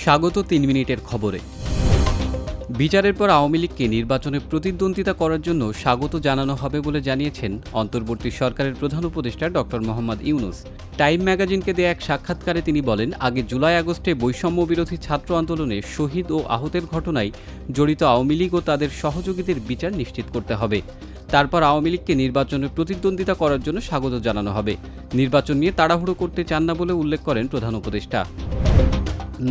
স্বাগত ৩ মিনিটের খবরে। বিচারের পর আওয়ামী লীগকে নির্বাচনে প্রতিদ্বন্দ্বিতা করার জন্য স্বাগত জানানো হবে বলে জানিয়েছেন অন্তর্বর্তী সরকারের প্রধান উপদেষ্টা ডক্টর মোহাম্মদ ইউনূস। টাইম ম্যাগাজিনকে দেয়া এক সাক্ষাৎকারে তিনি বলেন, আগে জুলাই আগস্টে বৈষম্য বিরোধী ছাত্র আন্দোলনে শহীদ ও আহতের ঘটনায় জড়িত আওয়ামী লীগ ও তাদের সহযোগীদের বিচার নিশ্চিত করতে হবে। তারপর আওয়ামী লীগকে নির্বাচনে প্রতিদ্বন্দ্বিতা করার জন্য স্বাগত জানানো হবে। নির্বাচন নিয়ে তাড়াহুড়ো করতে চান না বলে উল্লেখ করেন প্রধান উপদেষ্টা।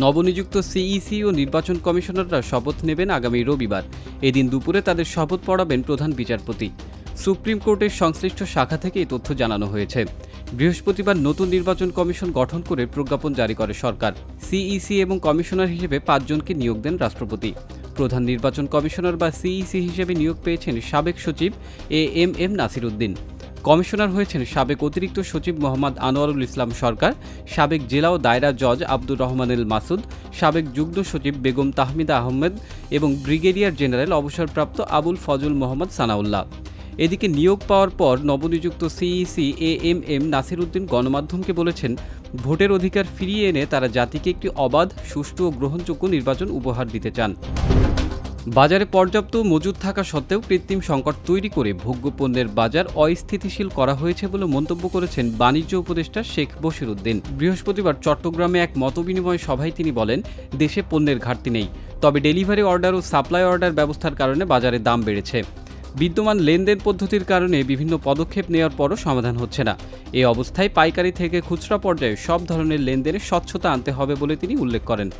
নবনিযুক্ত সিইসি ও নির্বাচন কমিশনাররা শপথ নেবেন আগামী রবিবার। এদিন দুপুরে তাদের শপথ পড়াবেন প্রধান বিচারপতি। সুপ্রিম কোর্টের সংশ্লিষ্ট শাখা থেকে এই তথ্য জানানো হয়েছে। বৃহস্পতিবার নতুন নির্বাচন কমিশন গঠন করে প্রজ্ঞাপন জারি করে সরকার। সিইসি এবং কমিশনার হিসেবে ৫ জনকে নিয়োগ দেন রাষ্ট্রপতি। প্রধান নির্বাচন কমিশনার বা সিইসি হিসেবে নিয়োগ পেয়েছেন সাবেক সচিব এএমএম নাসির উদ্দিন। কমিশনার হয়েছেন সাবেক অতিরিক্ত সচিব মোহাম্মদ আনোয়ারুল ইসলাম সরকার, সাবেক জেলা ও দায়রা জজ আব্দুর রহমানুল মাসুদ, সাবেক যুগ্ম সচিব বেগম তাহমিদা আহমেদ এবং ব্রিগেডিয়ার জেনারেল অবসরপ্রাপ্ত আবুল ফজল মোহাম্মদ সানাউল্লাহ। এদিকে নিয়োগ পাওয়ার পর নবনিযুক্ত সিইসি এএমএম নাসির উদ্দিন গণমাধ্যমকে বলেছেন, ভোটের অধিকার ফিরিয়ে এনে তারা জাতিকে একটি অবাধ, সুষ্ঠু ও গ্রহণযোগ্য নির্বাচন উপহার দিতে চান। বাজারে পর্যাপ্ত মজুদ থাকা সত্ত্বেও কৃত্রিম সংকট তৈরি করে ভোগ্যপণ্যের বাজার অস্থিতিশীল করা হয়েছে বলে মন্তব্য করেছেন বাণিজ্য উপদেষ্টা শেখ বশির উদ্দিন। বৃহস্পতিবার চট্টগ্রামে এক মতবিনিময় সভায় তিনি বলেন, দেশে পণ্যের ঘাটতি নেই, তবে ডেলিভারি অর্ডার ও সাপ্লাই অর্ডার ব্যবস্থার কারণে বাজারে দাম বেড়েছে। বিদ্যমান লেনদেন পদ্ধতির কারণে বিভিন্ন পদক্ষেপ নেওয়ার পরও সমাধান হচ্ছে না। এই অবস্থায় পাইকারি থেকে খুচরা পর্যায়ে সব ধরনের লেনদেনে স্বচ্ছতা আনতে হবে বলে তিনি উল্লেখ করেন।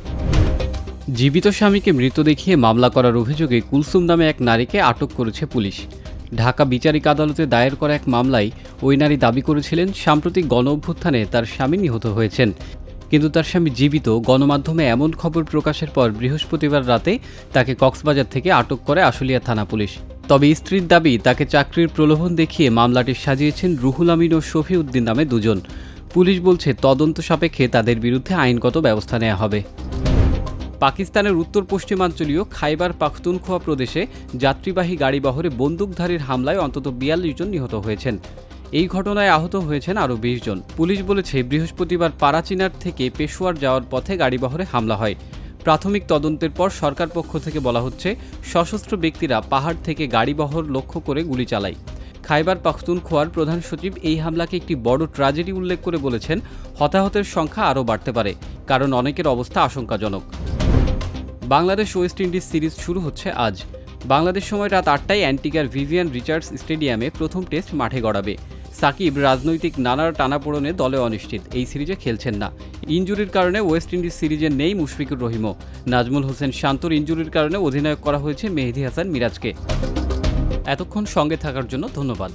জীবিত স্বামীকে মৃত দেখিয়ে মামলা করার অভিযোগে কুলসুম নামে এক নারীকে আটক করেছে পুলিশ। ঢাকা বিচারিক আদালতে দায়ের করা এক মামলায় ওই নারী দাবি করেছিলেন, সাম্প্রতিক গণঅভ্যুত্থানে তার স্বামী নিহত হয়েছেন, কিন্তু তার স্বামী জীবিত। গণমাধ্যমে এমন খবর প্রকাশের পর বৃহস্পতিবার রাতে তাকে কক্সবাজার থেকে আটক করে আশুলিয়া থানা পুলিশ। তবে স্ত্রীর দাবি, তাকে চাকরির প্রলোভন দেখিয়ে মামলাটি সাজিয়েছেন রুহুল আমিন ও শফি উদ্দিন নামে দুজন। পুলিশ বলছে, তদন্ত সাপেক্ষে তাদের বিরুদ্ধে আইনগত ব্যবস্থা নেওয়া হবে। পাকিস্তানের উত্তর পশ্চিমাঞ্চলীয় খাইবার পাখতুনখোয়া প্রদেশে যাত্রীবাহী গাড়িবহরে বন্দুকধারীর হামলায় অন্তত ৪২ জন নিহত হয়েছেন। এই ঘটনায় আহত হয়েছেন আরও ২০ জন। পুলিশ বলেছে, বৃহস্পতিবার পারাচিনার থেকে পেশোয়ার যাওয়ার পথে গাড়িবহরে হামলা হয়। প্রাথমিক তদন্তের পর সরকার পক্ষ থেকে বলা হচ্ছে, সশস্ত্র ব্যক্তিরা পাহাড় থেকে গাড়িবহর লক্ষ্য করে গুলি চালায়। খাইবার পাখতুনখোয়ার প্রধান সচিব এই হামলাকে একটি বড় ট্র্যাজেডি উল্লেখ করে বলেছেন, হতাহতের সংখ্যা আরও বাড়তে পারে, কারণ অনেকের অবস্থা আশঙ্কাজনক। বাংলাদেশ ওয়েস্ট ইন্ডিজ সিরিজ শুরু হচ্ছে আজ। বাংলাদেশ সময় রাত ৮টায় অ্যান্টিগার ভিভিয়ান রিচার্ডস স্টেডিয়ামে প্রথম টেস্ট মাঠে গড়াবে। সাকিব রাজনৈতিক নানার টানাপোড়েনে দলে অনিশ্চিত, এই সিরিজে খেলছেন না। ইনজুরির কারণে ওয়েস্ট ইন্ডিজ সিরিজে নেই মুশফিকুর রহিমও। নাজমুল হোসেন শান্তর ইনজুরির কারণে অধিনায়ক করা হয়েছে মেহেদী হাসান মিরাজকে। এতক্ষণ সঙ্গে থাকার জন্য ধন্যবাদ।